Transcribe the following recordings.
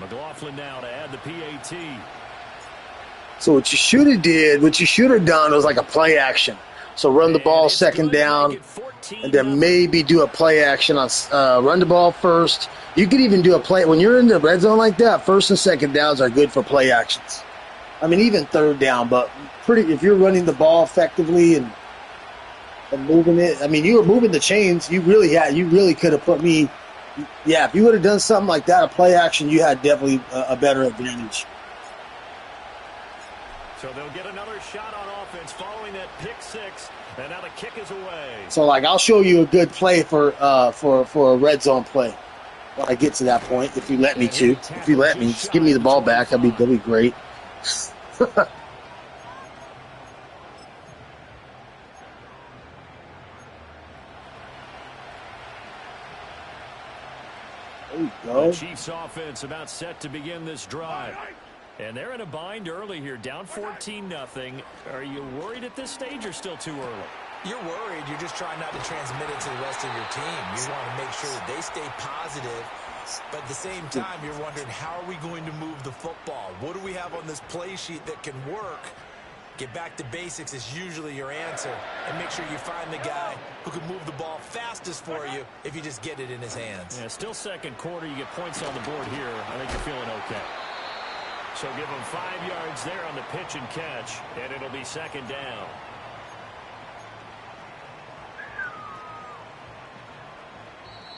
McLaughlin now to add the PAT. So what you should have done was like a play action. So run the ball second down, and then maybe do a play action on run the ball first. You could even do a play when you're in the red zone like that. First and second downs are good for play actions. I mean, even third down, but if you're running the ball effectively and moving it. I mean, you were moving the chains. You really could have put me. Yeah, if you would have done something like that, a play action, you had definitely a better advantage. So they'll get another shot on offense following that pick six, and now the kick is away. So, like, I'll show you a good play for a red zone play when I get to that point, if you let me to. If you let me, just give me the ball back. That'd be great. There you go. The Chiefs offense about set to begin this drive. And they're in a bind early here, down 14-0. Are you worried at this stage or still too early? You're worried. You're just trying not to transmit it to the rest of your team. You want to make sure that they stay positive. But at the same time, you're wondering, how are we going to move the football? What do we have on this play sheet that can work? Get back to basics is usually your answer. And make sure you find the guy who can move the ball fastest for you if you just get it in his hands. Yeah, still second quarter. You get points on the board here. I think you're feeling okay. So give them 5 yards there on the pitch and catch, and it'll be second down.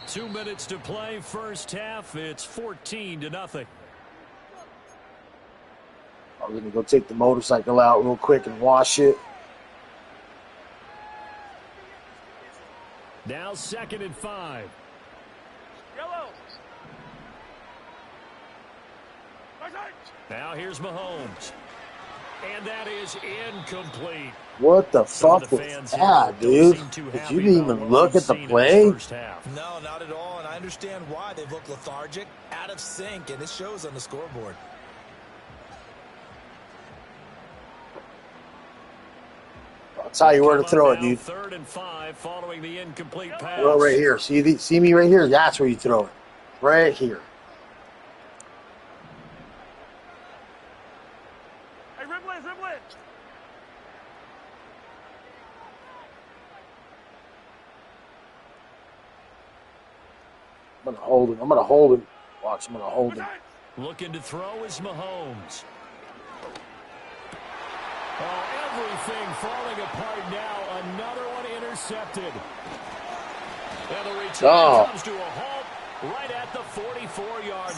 Two minutes to play, first half. It's 14-0. I'm going to go take the motorcycle out real quick and wash it. Now 2nd and 5. Yellow. Now here's Mahomes. And that is incomplete. What the fuck was that, dude? Did you even look at the play? No, not at all, and I understand why. They've looked lethargic, out of sync, and it shows on the scoreboard. I'll tell you where to throw it, dude. 3rd and 5 following the incomplete pass. Throw it right here. See me right here? That's where you throw it. Right here. I'm gonna hold him. Watch, I'm gonna hold him. Looking to throw is Mahomes. Oh, everything falling apart now. Another one intercepted. And the return comes to a halt right at the 44-yard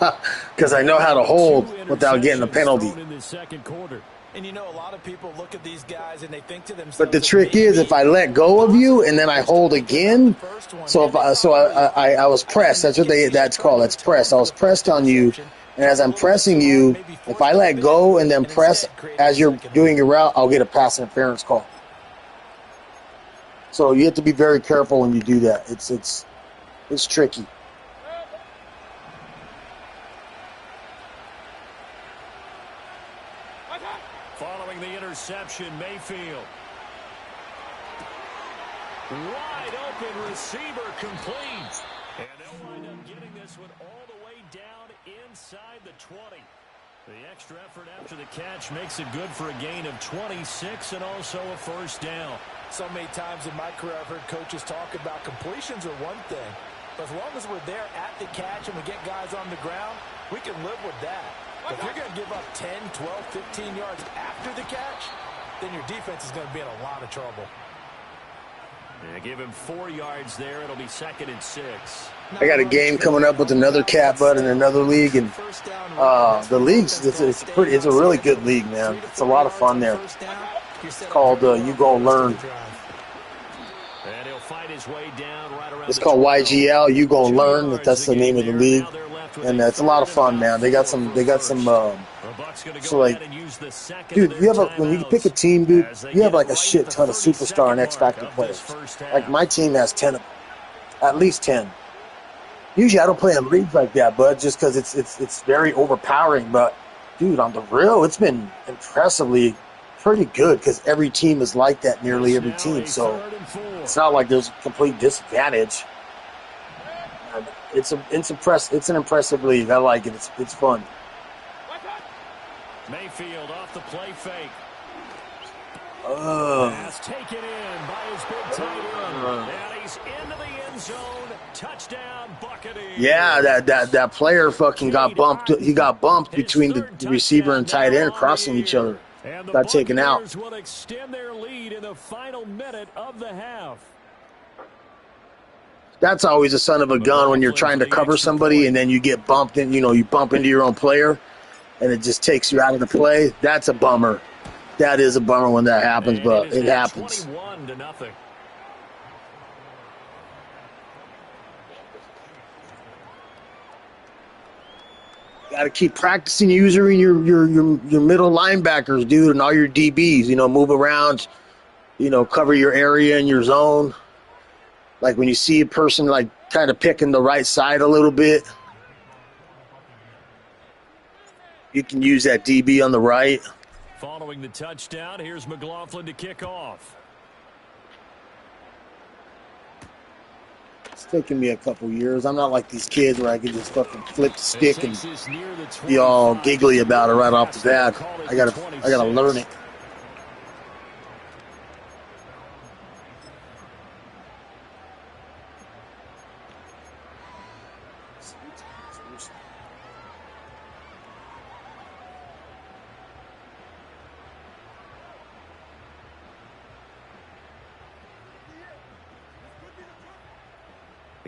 line. Because I know how to hold without getting a penalty. In the second quarter. And you know, a lot of people look at these guys and they think to themselves. But the trick is, if I let go of you and then I hold again, so I was pressed. That's called. That's pressed. I was pressed on you, and as I'm pressing you, if I let go and then press as you're doing your route, I'll get a pass interference call. So you have to be very careful when you do that. It's tricky. Following the interception, Mayfield. Wide open receiver complete. And they'll wind up getting this one all the way down inside the 20. The extra effort after the catch makes it good for a gain of 26 and also a first down. So many times in my career I've heard coaches talk about completions are one thing. But as long as we're there at the catch and we get guys on the ground, we can live with that. If you're going to give up 10, 12, 15 yards after the catch, then your defense is going to be in a lot of trouble. Yeah, give him 4 yards there. It'll be 2nd and 6. I got a game coming up with another cat bud in another league, and the league's it's a really good league, man. It's a lot of fun there. It's called You Go Learn. And he'll fight his way down right around. It's called YGL. You Go Learn. That's the name of the league. And it's a lot of fun, man. They got some. So like, dude, when you pick a team, dude, you have like a shit ton of superstar and X Factor players. Like my team has 10 of them, at least 10. Usually I don't play in leagues like that, bud, just because it's very overpowering. But dude, on the real, it's been impressively pretty good because every team is like that, nearly every team. So it's not like there's a complete disadvantage. It's an impressive league. I like it. It's fun. Mayfield off the play fake. Pass taken in by his big tight end. And he's into the end zone. Touchdown, Buccaneers. Yeah, that player fucking got bumped. He got bumped between the receiver and tight end crossing each other. Got taken out. Buccaneers will extend their lead in the final minute of the half. That's always a son of a gun when you're trying to cover somebody and then you get bumped and you bump into your own player and it just takes you out of the play. That's a bummer. That is a bummer when that happens, but it happens. 21-0. Got to keep practicing using your middle linebackers, dude, and all your DBs. Move around, cover your area and your zone. Like when you see a person like kind of picking the right side a little bit, you can use that DB on the right. Following the touchdown, here's McLaughlin to kick off. It's taken me a couple years. I'm not like these kids where I can just fucking flip the stick and be all giggly about it right off the bat. I gotta learn it.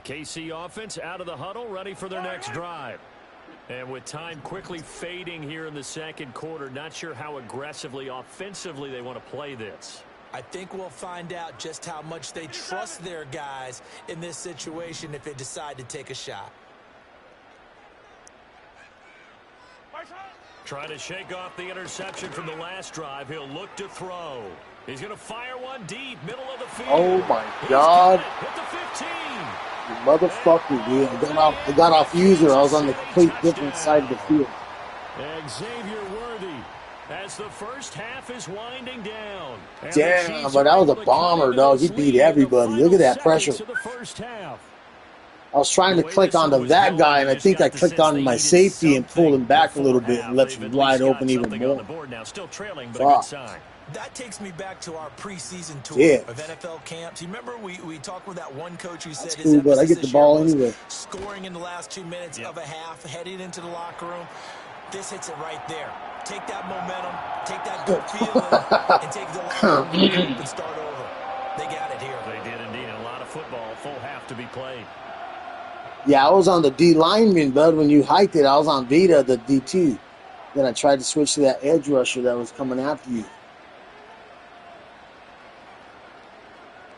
KC offense out of the huddle, ready for their next drive. And with time quickly fading here in the second quarter, not sure how aggressively, offensively they want to play this. I think we'll find out just how much they trust their guys in this situation if they decide to take a shot. Trying to shake off the interception from the last drive. He'll look to throw. He's going to fire one deep, middle of the field. Oh, my God. Hit the 15. You motherfucker, dude. I got off user. I was on the complete different side of the field. Xavier Worthy as the first half is winding down. Damn, but that was a bomber, dog. He beat everybody. Look at that pressure. I was trying to click onto that guy, and I think I clicked on my safety and pulled him back a little bit and left him wide open even more. Fuck. That takes me back to our preseason tour of NFL camps. You remember we talked with that one coach who said his but I get the ball anyway. Scoring in the last 2 minutes of a half, heading into the locker room. This hits it right there. Take that momentum, take that good feeling, and take the locker room and start over. They got it here. They did indeed. A lot of football, full half to be played. Yeah, I was on the D lineman, bud. When you hiked it, I was on Vita, the D2. Then I tried to switch to that edge rusher that was coming after you.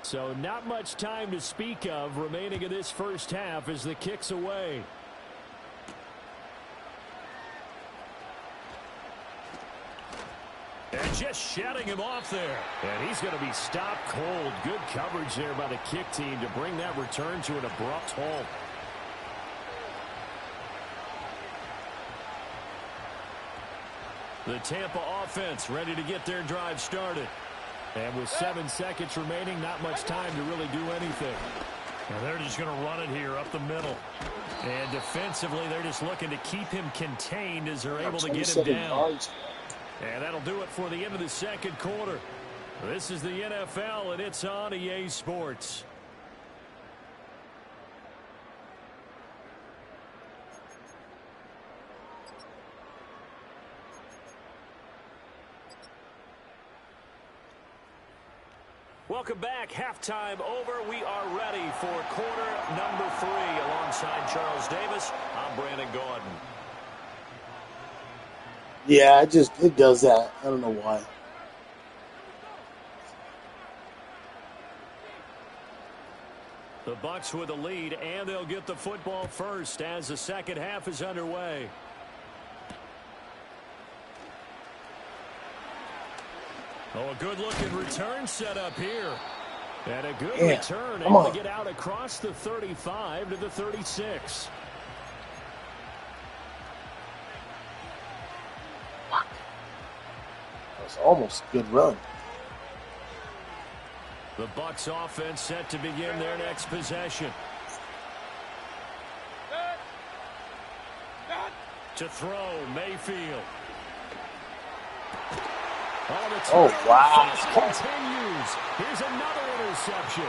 So not much time to speak of remaining in this first half as the kick's away. And just shutting him off there. And he's going to be stopped cold. Good coverage there by the kick team to bring that return to an abrupt halt. The Tampa offense ready to get their drive started. And with 7 seconds remaining, not much time to really do anything. And they're just going to run it here up the middle. And defensively, they're just looking to keep him contained as they're able to get him down. And that'll do it for the end of the second quarter. This is the NFL, and it's on EA Sports. Welcome back. Halftime over. We are ready for quarter number 3 alongside Charles Davis. I'm Brandon Gordon. Yeah, it does that. I don't know why. The Bucs with the lead, and they'll get the football first as the second half is underway. Oh, a good-looking return set up here. And a good return, able to get out across the 35 to the 36. That was almost a good run. The Bucs offense set to begin their next possession. To throw, Mayfield. Oh, wow. Continues. Here's another interception.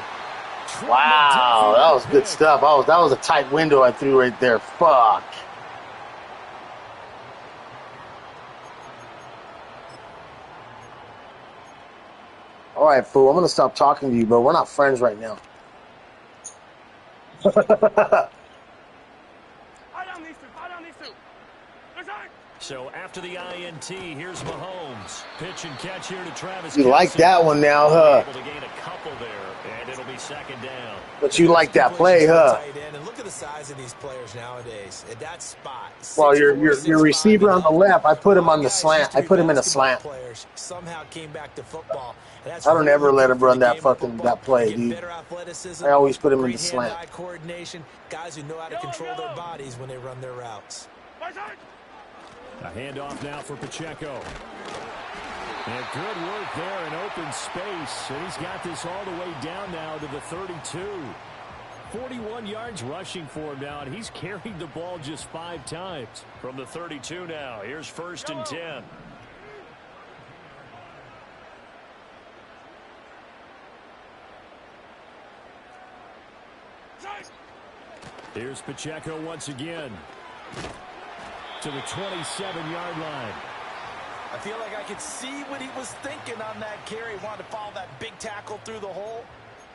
Wow, that was good stuff. That was a tight window I threw right there. Fuck. All right, fool. I'm going to stop talking to you, bro. We're not friends right now. So after the INT, here's Mahomes. Pitch and catch here to Travis. You like that one now, huh? Able to gain a couple there, and it'll be second down. But you like that play, huh? And look at the size of these players nowadays. At that spot. Well, your receiver on the left, I put him on the slant. I put him in a slant. Somehow came back to football. I don't ever let him run that play, dude. I always put him in the slant. Coordination, guys who know how to control their bodies when they run their routes. A handoff now for Pacheco. And good work there in open space. And he's got this all the way down now to the 32. 41 yards rushing for him now, and he's carried the ball just 5 times. From the 32 now, here's 1st and 10. Here's Pacheco once again. To the 27-yard line. I feel like I could see what he was thinking on that carry. Wanted to follow that big tackle through the hole.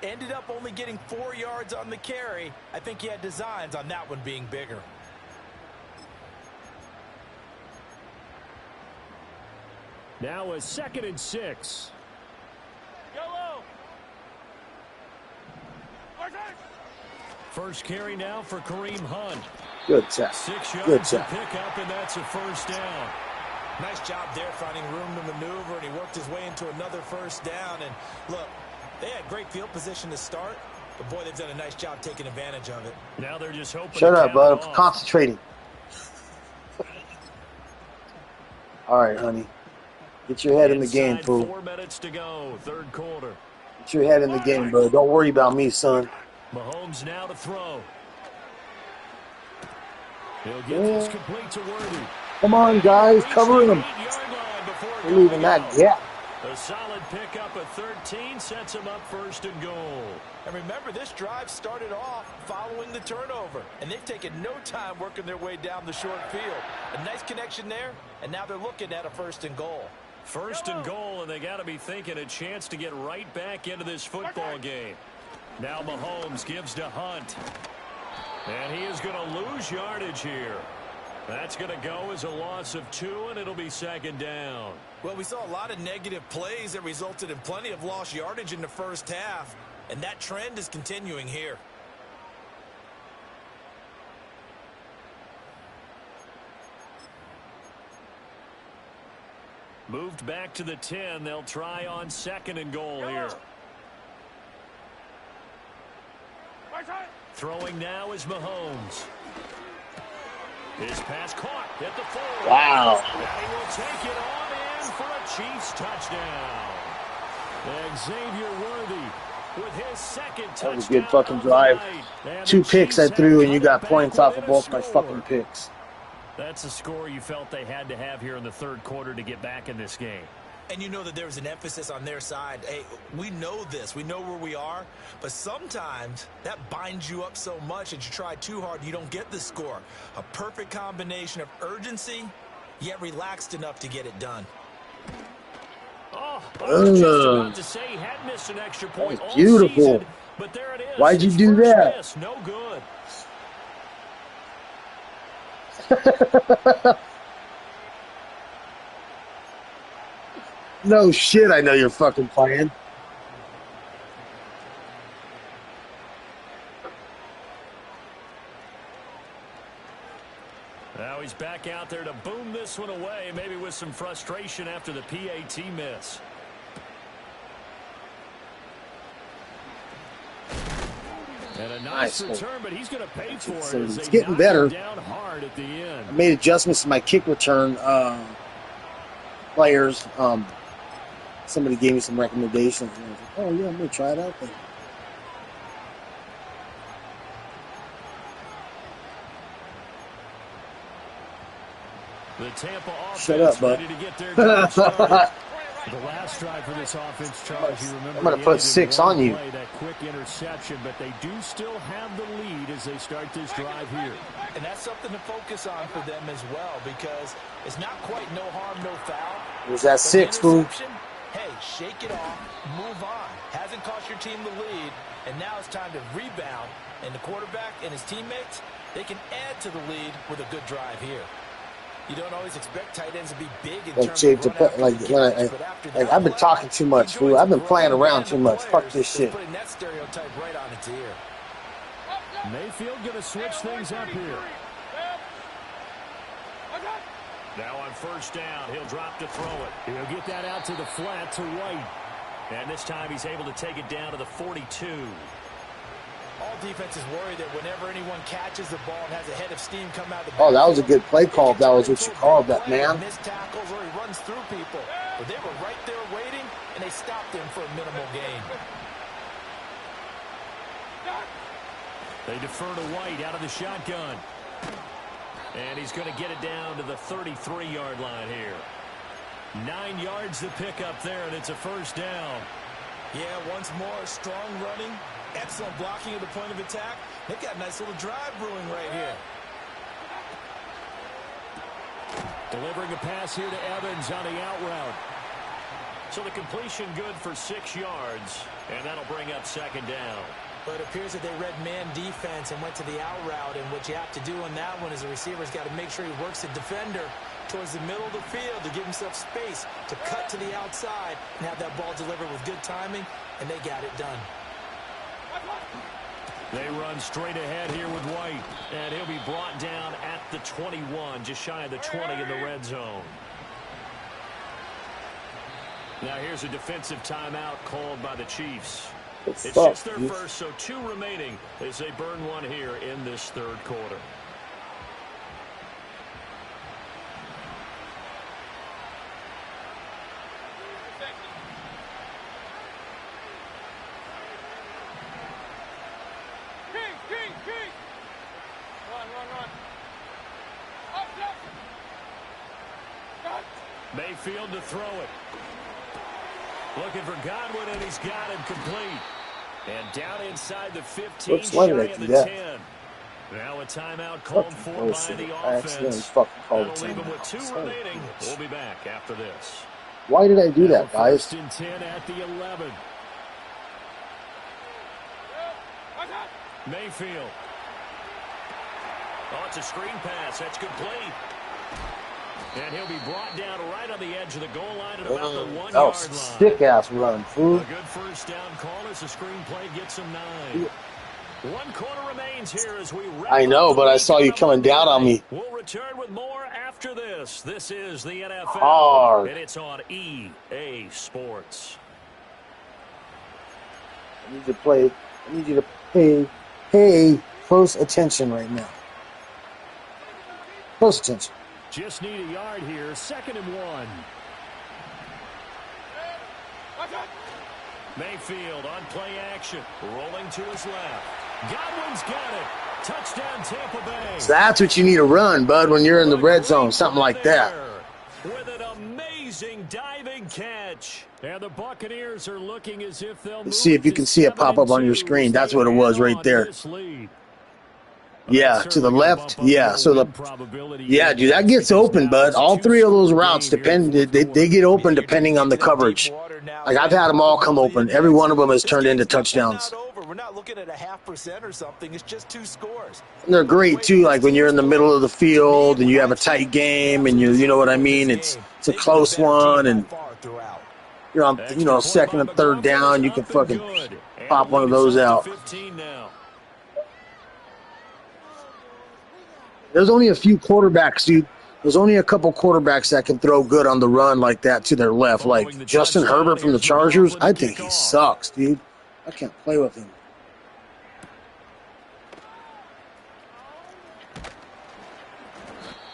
Ended up only getting 4 yards on the carry. I think he had designs on that one being bigger. Now a 2nd and 6. Yellow. First carry now for Kareem Hunt. Good tap. 6 yards Good to tap. pick up, and that's a 1st down. Nice job there finding room to maneuver, and he worked his way into another 1st down. And look, they had great field position to start, but boy, they've done a nice job taking advantage of it. Now they're just hoping. Shut up, bud. I'm concentrating. All right, honey. Get your head in the game, fool. 4 minutes to go, 3rd quarter. Get your head in the game, bro. Don't worry about me, son. Mahomes now to throw. He'll get this complete to Worthy. Come on, guys. Covering him. We're leaving that gap. A solid pickup at 13 sets him up 1st and goal. And remember, this drive started off following the turnover, and they've taken no time working their way down the short field. A nice connection there, and now they're looking at a 1st and goal. 1st and goal, and they got to be thinking a chance to get right back into this football game. Now Mahomes gives to Hunt. And he is going to lose yardage here. That's going to go as a loss of 2, and it'll be 2nd down. Well, we saw a lot of negative plays that resulted in plenty of lost yardage in the 1st half, and that trend is continuing here. Moved back to the 10. They'll try on 2nd and goal here. Throwing now is Mahomes. His pass caught at the 4. Wow. And he will take it on in for a Chiefs touchdown. And Xavier Worthy with his 2nd touchdown. That was a good fucking drive. 2 picks I threw, and you got points off of both my fucking picks. That's a score you felt they had to have here in the 3rd quarter to get back in this game. And you know that there was an emphasis on their side. Hey, we know this. We know where we are. But sometimes that binds you up so much that you try too hard, you don't get the score. A perfect combination of urgency, yet relaxed enough to get it done. Oh, I was just about to say he had missed an extra point all beautiful. season, but there it is. Why'd you His do first that? miss, no good. No shit, I know you're fucking playing. Now he's back out there to boom this one away, maybe with some frustration after the PAT miss. And a nice return, but he's going to pay for it. So it's getting better. Down hard at the end. I made adjustments to my kick return players. Somebody gave me some recommendations, and I was like, oh, yeah, I'm going to try it out then. The Tampa Shut up, offense bud. ready to get their drive started. The last drive for this offense, Charles, you remember, I'm going to put 6 on you. That quick interception, but they do still have the lead as they start this drive here. And that's something to focus on for them as well, because it's not quite no harm, no foul. Was that 6, fool? Hey, shake it off, move on. Hasn't cost your team the lead, and now it's time to rebound. And the quarterback and his teammates, they can add to the lead with a good drive here. You don't always expect tight ends to be big in terms of I've been talking too much, fool. I've been playing around too much. Fuck this shit. Putting that stereotype right on its ear. Mayfield going to switch things up here. Now on first down, he'll drop to throw it. He'll get that out to the flat to White. And this time he's able to take it down to the 42. All defenses worry that whenever anyone catches the ball and has a head of steam come out of the Oh, that was a good play call if that was what you called that, man. Missed tackles or he runs through people. But they were right there waiting, and they stopped him for a minimal gain. They defer to White out of the shotgun. And he's going to get it down to the 33-yard line here. 9 yards to pick up there, and it's a first down. Yeah, once more, strong running, excellent blocking at the point of attack. They've got a nice little drive brewing right here. Delivering a pass here to Evans on the out route. So the completion good for 6 yards, and that'll bring up second down. But it appears that they read man defense and went to the out route, and what you have to do on that one is the receiver's got to make sure he works the defender towards the middle of the field to give himself space to cut to the outside and have that ball delivered with good timing, and they got it done. They run straight ahead here with White, and he'll be brought down at the 21, just shy of the 20 in the red zone. Now here's a defensive timeout called by the Chiefs. It's just their first, so 2 remaining as they burn one here in this third quarter. Mayfield to throw it. Looking for Godwin, and he's got him complete. And down inside the 15, Oops, why did I do that? 10. Now a timeout called for by the I accidentally offense. fucking called That'll it leave him with 2 timeout. remaining. We'll be back after this. Why did I do that, guys? First and 10 at the 11. Mayfield. Oh, it's a screen pass. That's complete. And he'll be brought down right on the edge of the goal line at about the 1-yard That was a stick-ass run, fool. A good first down call as the screenplay gets him 9. 1 quarter remains here as we wrap I know, but I saw you coming down on me. We'll return with more after this. This is the NFL, Hard. and it's on EA Sports. I need you to pay close attention right now. Close attention. Just need a yard here. 2nd and 1. Mayfield on play action. Rolling to his left. Godwin's got it. Touchdown Tampa Bay. So that's what you need to run, bud, when you're in the red zone. Something like that. With an amazing diving catch. And the Buccaneers are looking as if they'll Let's see if you can see it pop up on your screen. That's what it was right there. Yeah, to the left. Yeah, so dude, that gets open, bud. All 3 of those routes they get open depending on the coverage. Like, I've had them all come open. Every one of them has turned into touchdowns. We're not looking at a 0.5% or something. It's just 2 scores. And they're great too. Like when you're in the middle of the field and you have a tight game and you know what I mean. It's a close one and you're on 2nd and 3rd down. You can fucking pop one of those out. There's only a few quarterbacks, dude. There's only a couple quarterbacks that can throw good on the run like that to their left. Like Justin Herbert from the Chargers, I think he sucks, dude. I can't play with him.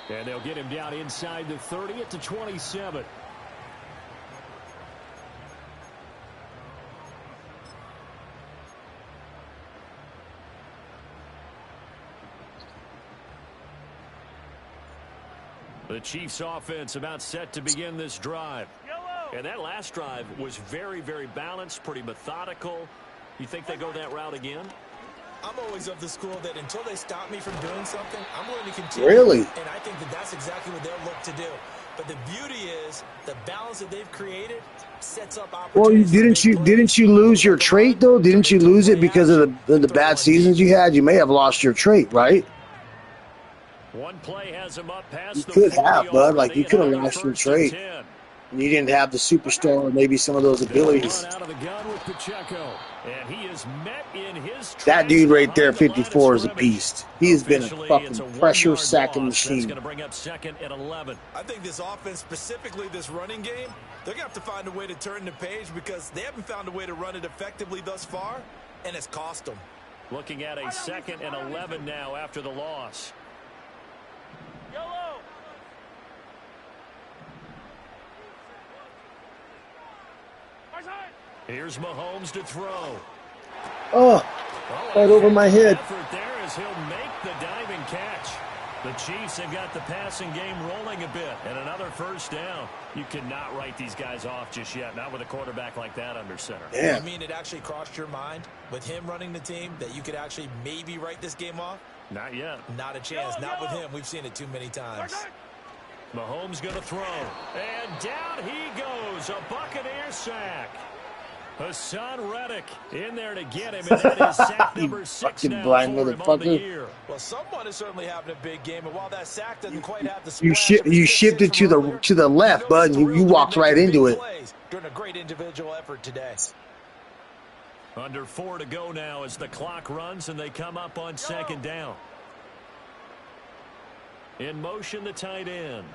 And they'll get him down inside the 30 at the 27. The Chiefs offense about set to begin this drive. And that last drive was very, very balanced, pretty methodical. You think they go that route again? I'm always of the school that until they stop me from doing something, I'm going to continue. Really? And I think that that's exactly what they'll look to do. But the beauty is the balance that they've created sets up opportunities. Well, didn't you lose your trait though? Didn't you lose it because of the bad seasons you had? You may have lost your trait, right? One play has him up past You the could 40 have, bud. Like already, you could have and lost your 1st trait. and 10. And you didn't have the superstar or maybe some of those abilities. Run out of the gun with Pacheco, and he is met in his That dude right there, behind the line of 54, is a scrimmage. beast. He has been a Officially, fucking it's a pressure 1-yard sacking loss. That's machine. going to bring up 2nd and 11. I think this offense, specifically this running game, they're going to have to find a way to turn the page because they haven't found a way to run it effectively thus far, and it's cost them. Looking at a 2nd and 11 now after the loss. Yellow. Here's Mahomes to throw. Oh, right over my head. Effort there as he'll make the diving catch. The Chiefs have got the passing game rolling a bit, and another 1st down. You cannot write these guys off just yet, not with a quarterback like that under center. Yeah. You mean it actually crossed your mind with him running the team that you could actually maybe write this game off? Not yet. Not a chance. Not with him. We've seen it too many times. Mahomes going to throw. And down he goes. A Buccaneer sack. Hassan Reddick in there to get him, and that is sack number 6 now for him on the year. Well, someone is certainly having a big game, and while that sack doesn't quite have the You shifted to the left, bud, and you walked right into it. Doing a great individual effort today. Under 4 to go now as the clock runs, and they come up on 2nd down. In motion, the tight end.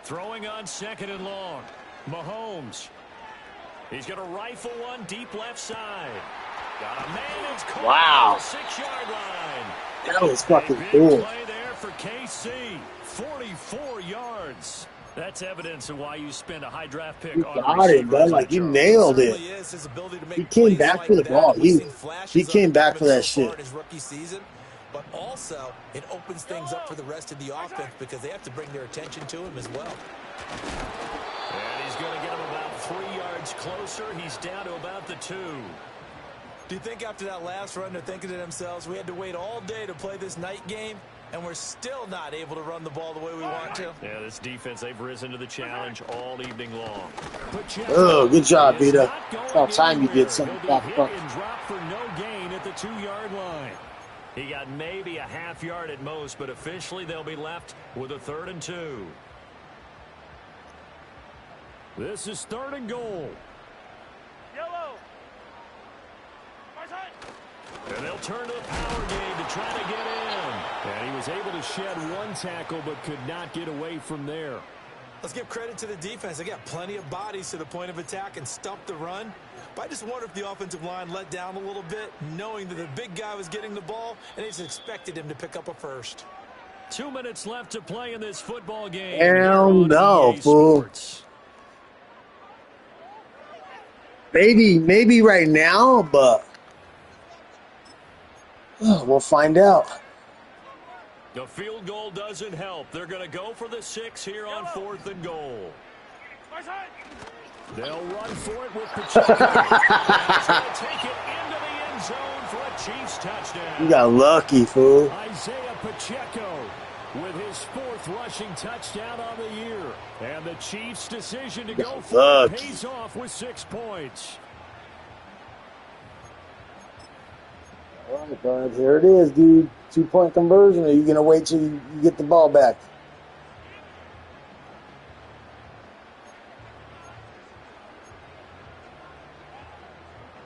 Throwing on 2nd and long. Mahomes. He's going to rifle one deep left side. Got a man. It's caught Wow. on the 6-yard line. That was fucking Big cool. play there for KC. 44 yards. That's evidence of why you spend a high draft pick You on got it, bud. Like, you nailed it. He came back for the ball. He came back for that shit. His rookie season, but also it opens things up for the rest of the offense because they have to bring their attention to him as well. And he's going to get him about 3 yards closer. He's down to about the 2. Do you think after that last run they're thinking to themselves, we had to wait all day to play this night game, and we're still not able to run the ball the way we want to? Yeah, this defense, they've risen to the challenge all evening long. Oh, good job, Vita. It's about time you did something back up. And drop for no gain at the 2-yard line. He got maybe a half yard at most, but officially they'll be left with a 3rd and 2. This is 3rd and goal. Yellow. And they'll turn to the power game to try to get in. And he was able to shed one tackle, but could not get away from there. Let's give credit to the defense. They got plenty of bodies to the point of attack and stumped the run. But I just wonder if the offensive line let down a little bit, knowing that the big guy was getting the ball, and they just expected him to pick up a first. 2 minutes left to play in this football game. Hell no, fool. Maybe right now, but we'll find out. The field goal doesn't help. They're going to go for the 6 here on 4th and goal. They'll run for it with Pacheco. He's going to take it into the end zone for a Chiefs touchdown. You got lucky, fool. Isaiah Pacheco with his 4th rushing touchdown on the year. And the Chiefs' decision to go for it pays off with 6 points. All right, bud. Here it is, dude. 2-point conversion, or are you going to wait till you get the ball back?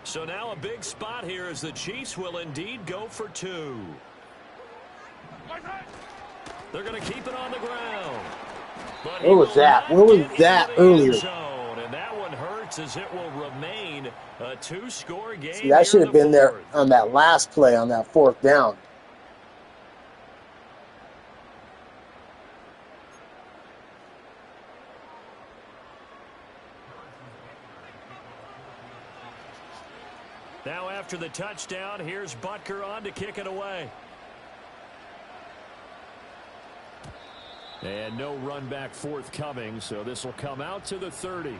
So now a big spot here as the Chiefs will indeed go for 2. They're going to keep it on the ground. But Where was that? Where was that earlier? And that one hurts as it will remain a 2-score game. See, that should have been there on that last play on that 4th down. Now after the touchdown. Here's Butker on to kick it away. And no run back forthcoming, so this will come out to the 30.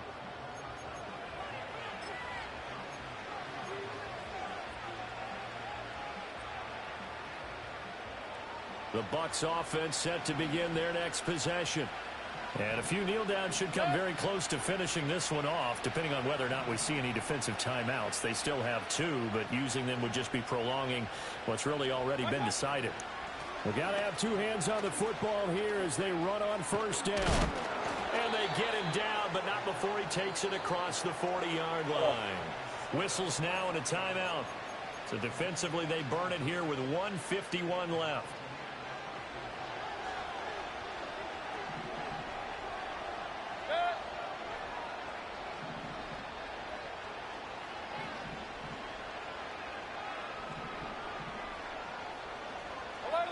The Bucs offense set to begin their next possession. And a few kneel downs should come very close to finishing this one off, depending on whether or not we see any defensive timeouts. They still have 2, but using them would just be prolonging what's really already been decided. We've got to have 2 hands on the football here as they run on first down. And they get him down, but not before he takes it across the 40-yard line. Whistles now and a timeout. So defensively, they burn it here with 1:51 left.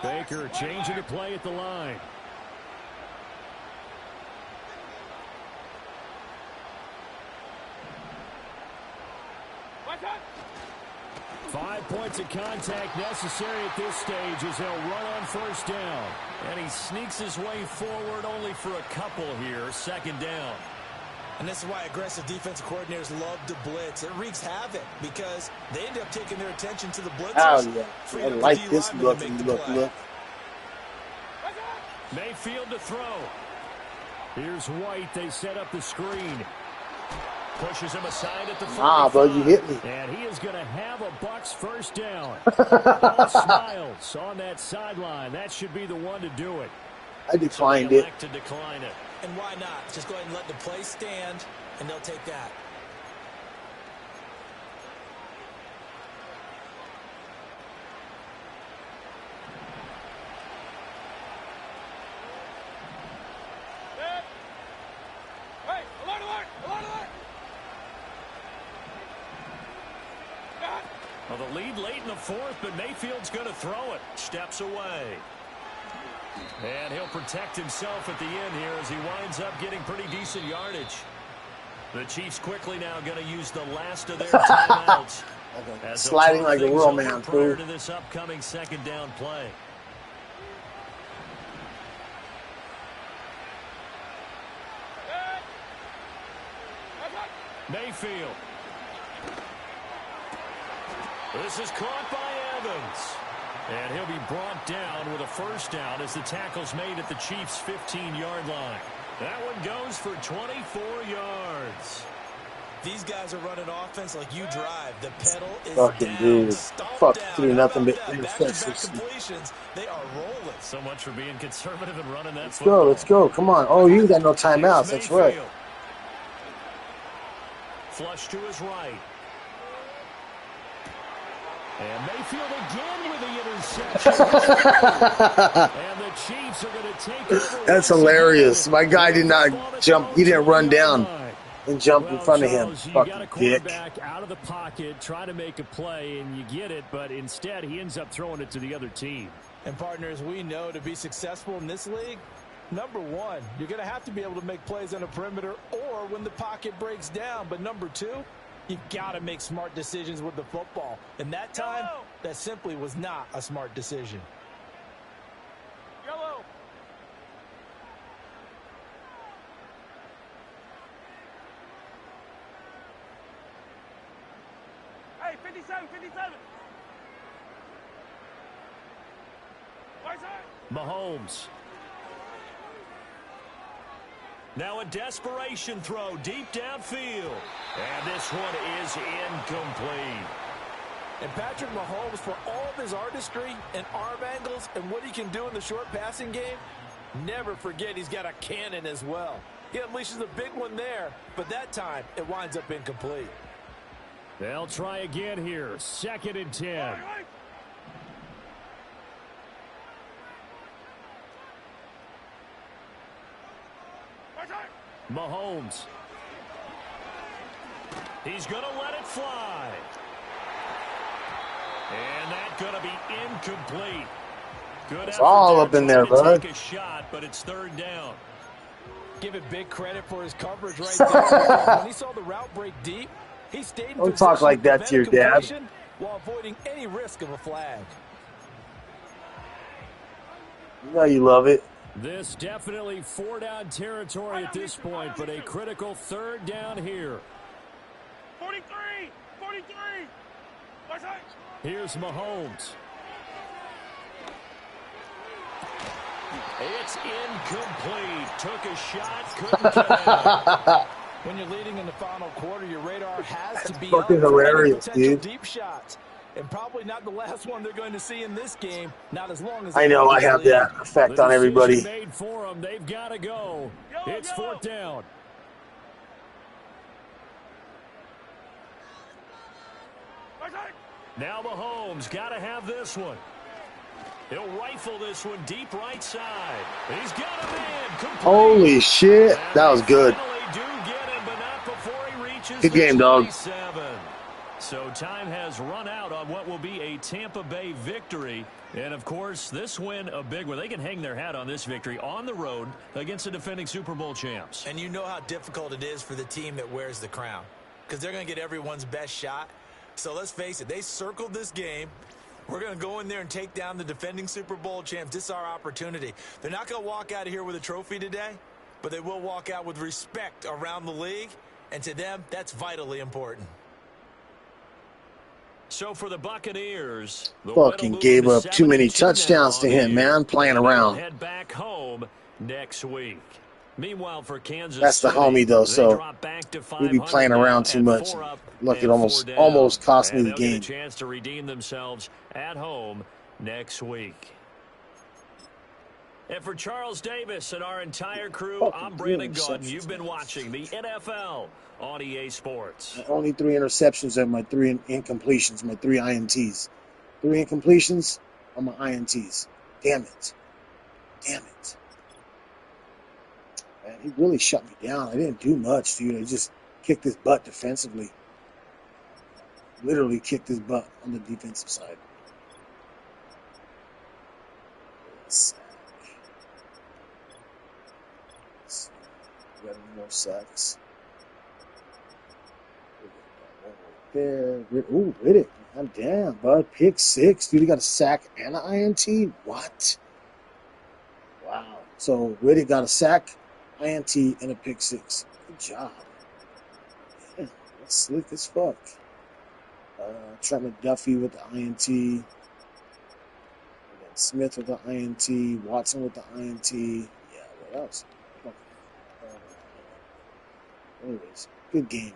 Baker changing the play at the line. Five points of contact necessary at this stage as they'll run on first down. And he sneaks his way forward only for a couple here. Second down. And this is why aggressive defensive coordinators love to blitz. It wreaks havoc because they end up taking their attention to the blitzers. Oh, yeah. I like this look. Mayfield to throw. Here's White. They set up the screen. Pushes him aside at the 45. Bro, you hit me. And he is going to have a Bucs first down. All smiles on that sideline. That should be the one to do it. I declined it. To decline it. And why not? Just go ahead and let the play stand, and they'll take that. Hey, alert, alert, alert, alert. Well, the lead late in the 4th, but Mayfield's going to throw it. Steps away. And he'll protect himself at the end here as he winds up getting pretty decent yardage. The Chiefs quickly now going to use the last of their timeouts. Sliding like a real man, prior to this upcoming second down play. Mayfield. This is caught by Evans. And he'll be brought down with a first down as the tackle's made at the Chiefs' 15-yard line. That one goes for 24 yards. These guys are running offense like you drive. The pedal is fucking down. Dude. Fuck through nothing but completions. They are rolling. So much for being conservative and running that Let's football. go, let's go. Come on. Oh, you got no timeouts. That's right. Flush to his right. And Mayfield again with the interception. And the Chiefs are going to take over. That's hilarious. My guy did not jump. He didn't run down and jump in front of him. Fucking dick. Out of the pocket, trying to make a play, and you get it, but instead he ends up throwing it to the other team. And partners, we know to be successful in this league, number one, you're going to have to be able to make plays on the perimeter or when the pocket breaks down. But number two, you've got to make smart decisions with the football. And that time, that simply was not a smart decision. Yellow. Hey, 57, 57. Right side. Mahomes. Now a desperation throw deep downfield. And this one is incomplete. And Patrick Mahomes, for all of his artistry and arm angles and what he can do in the short passing game, never forget he's got a cannon as well. He unleashes a big one there, but that time it winds up incomplete. They'll try again here. 2nd and 10. Mahomes. He's going to let it fly. And that's going to be incomplete. Good It's all up in there, bud. Take a shot, but it's 3rd down. Give it big credit for his coverage right there. When he saw the route break deep, he stayed in Don't talk like that to your dad. while avoiding any risk of a flag. You know you love it. This definitely 4-down territory at this point, but a critical 3rd down here. 43! 43! Right side! Here's Mahomes. It's incomplete. Took a shot, couldn't get it. When you're leading in the final quarter, your radar has to be fucking up for any hilarious, potential dude. deep shots. And probably not the last one they're going to see in this game, not as long as I know I have that effect on everybody. Made for them. They've got to go. It's 4th down. Right side! Now Mahomes got to have this one. He'll rifle this one deep right side. He's got a man. Complete. Holy shit. That was good. Do get him, but not before he reaches Good game, dog. So time has run out on what will be a Tampa Bay victory. And, of course, this win a big one. They can hang their hat on this victory on the road against the defending Super Bowl champs. And you know how difficult it is for the team that wears the crown, because they're going to get everyone's best shot. So let's face it, they circled this game. We're going to go in there and take down the defending Super Bowl champs. This is our opportunity. They're not going to walk out of here with a trophy today, but they will walk out with respect around the league. And to them, that's vitally important. So for the Buccaneers, Fucking gave up too many touchdowns to him, man. Playing around. Head back home next week. Meanwhile, for Kansas That's the City, homie, though, so we be playing around too much. Look, it almost cost me the game. Get a chance to redeem themselves at home next week. And for Charles Davis and our entire crew, I'm Brandon Gaunt. You've been watching the NFL on EA Sports. Only 3 interceptions and my 3 incompletions, my 3 INTs. 3 incompletions on my INTs. Damn it. Damn it. Man, he really shut me down. I didn't do much, dude. I just kicked his butt defensively. Literally kicked his butt on the defensive side. Got any more sacks? There. Ooh, Riddick. God damn, bud. Pick 6. Dude, he got a sack and an INT? What? Wow. So, Riddick got a sack, INT, and a pick 6. Good job. Yeah, that's slick as fuck. Trent McDuffie with the INT. And then Smith with the INT. Watson with the INT. Yeah, what else? Anyways, good game.